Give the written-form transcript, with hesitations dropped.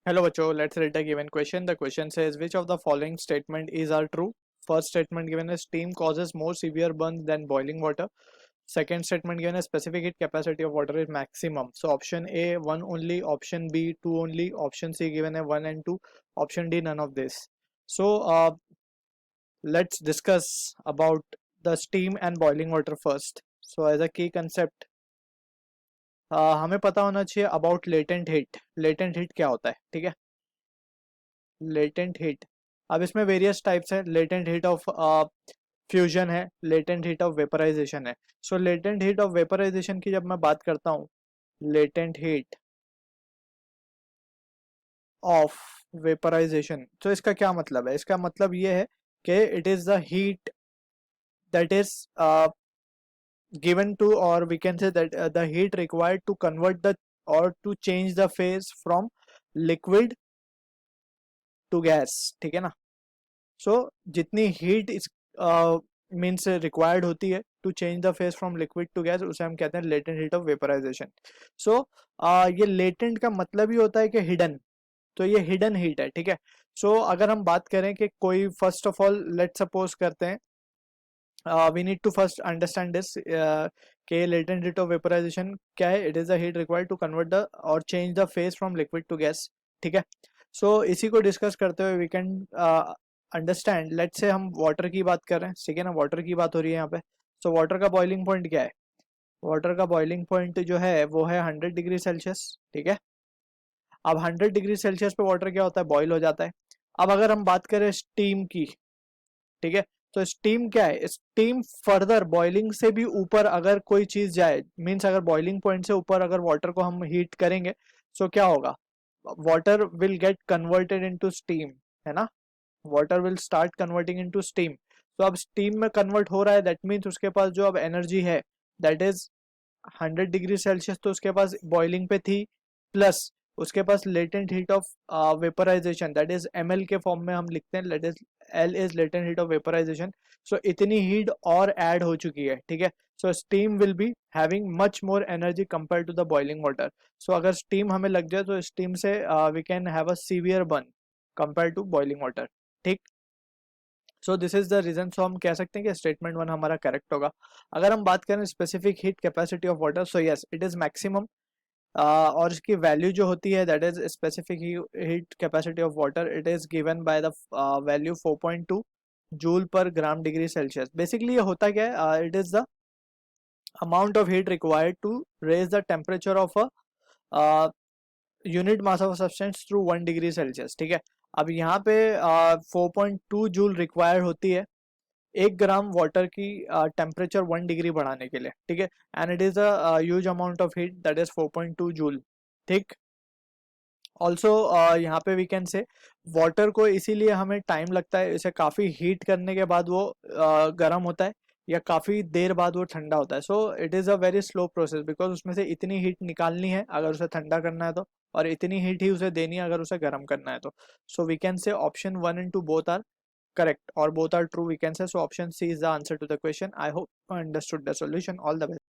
Hello, Bacho. Let's read the given question. The question says, which of the following statement is are true? First statement given is steam causes more severe burns than boiling water. Second statement given is specific heat capacity of water is maximum. So option A, 1 only. Option B, 2 only. Option C given a 1 and 2. Option D, none of this. So let's discuss about the steam and boiling water first. So as a key concept, हमें पता होना चाहिए about latent heat. Latent heat क्या होता है? ठीक है, latent heat. अब इसमें वेरियस टाइप्स हैं. लेटेंट हीट ऑफ फ्यूजन है, लेटेंट हीट ऑफ वेपराइजेशन है. सो लेटेंट हीट ऑफ वेपराइजेशन की जब मैं बात करता हूँ, लेटेंट हीट ऑफ वेपराइजेशन, तो इसका क्या मतलब है? इसका मतलब ये है कि it is the heat that is given to, or we can say that the heat required to convert the or to change the phase from liquid to gas. ठीक है ना? सो जितनी हीट इस मीन्स रिक्वायर्ड होती है to change the phase from liquid to gas, उसे हम कहते हैं latent heat of vaporisation. So ये लेटेंट का मतलब ही होता है कि हिडन. तो ये हिडन हीट है. ठीक है. सो अगर हम बात करें कि कोई, first of all let suppose करते हैं, we need to first understand this कि latent heat of vaporization क्या है? It is the heat required to convert the or change the phase from liquid to gas. ठीक है. So इसी को discuss करते हुए we can understand. Let's say हम वाटर की बात कर रहे हैं. ठीक है ना, वाटर की बात हो रही है यहाँ पे. सो वाटर का बॉइलिंग पॉइंट क्या है? वाटर का बॉइलिंग पॉइंट जो है वो है 100 डिग्री सेल्सियस. ठीक है. अब 100 डिग्री सेल्सियस पे वाटर क्या होता है? बॉईल हो जाता है. अब अगर हम बात करें स्टीम की, ठीक है, तो स्टीम क्या है? स्टीम फर्दर बॉइलिंग से भी ऊपर अगर कोई चीज जाए, मींस अगर बॉइलिंग पॉइंट से ऊपर अगर वाटर को हम हीट करेंगे, सो क्या होगा? Water will get converted into steam, है ना? Water will start converting into steam. तो अब स्टीम में कन्वर्ट हो रहा है, दैट मीन्स उसके पास जो अब एनर्जी है दैट इज 100 डिग्री सेल्सियस, तो उसके पास बॉइलिंग पे थी, प्लस उसके पास latent heat of vaporisation that is ml के फॉर्म में हम लिखते हैं, let is L is latent heat of vaporisation. So इतनी हीट और ऐड हो चुकी है. ठीक है. So steam will be having much more energy compare to the boiling water. So अगर स्टीम हमें लग जाए तो स्टीम से we can have a severe burn compare to boiling water. ठीक. So this is the reason. So हम कह सकते हैं कि स्टेटमेंट 1 हमारा करेक्ट होगा. अगर हम बात करें specific heat capacity of water, so yes it is maximum. और इसकी वैल्यू जो होती है that is specific heat capacity of water, it is given by the value 4.2 joule per gram degree Celsius. Basically ये होता क्या है? It is the amount of heat required to raise the temperature of a unit mass of substance through 1 degree Celsius. ठीक है. अब यहाँ पे 4.2 joule required होती है 1 ग्राम वाटर की टेम्परेचर 1 डिग्री बढ़ाने के लिए. ठीक है. And it is a huge amount of heat that is 4.2 joule. ठीक. ऑल्सो यहाँ पे वी कैन से वाटर को इसीलिए हमें टाइम लगता है, इसे काफ़ी हीट करने के बाद वो गर्म होता है या काफ़ी देर बाद वो ठंडा होता है. So it is a very slow process because उसमें से इतनी हीट निकालनी है अगर उसे ठंडा करना है तो, और इतनी हीट ही उसे देनी है अगर उसे गर्म करना है तो. So we can say option 1 and 2 both are correct or both are true, we can say. So option C is the answer to the question. I hope you understood the solution. All the best.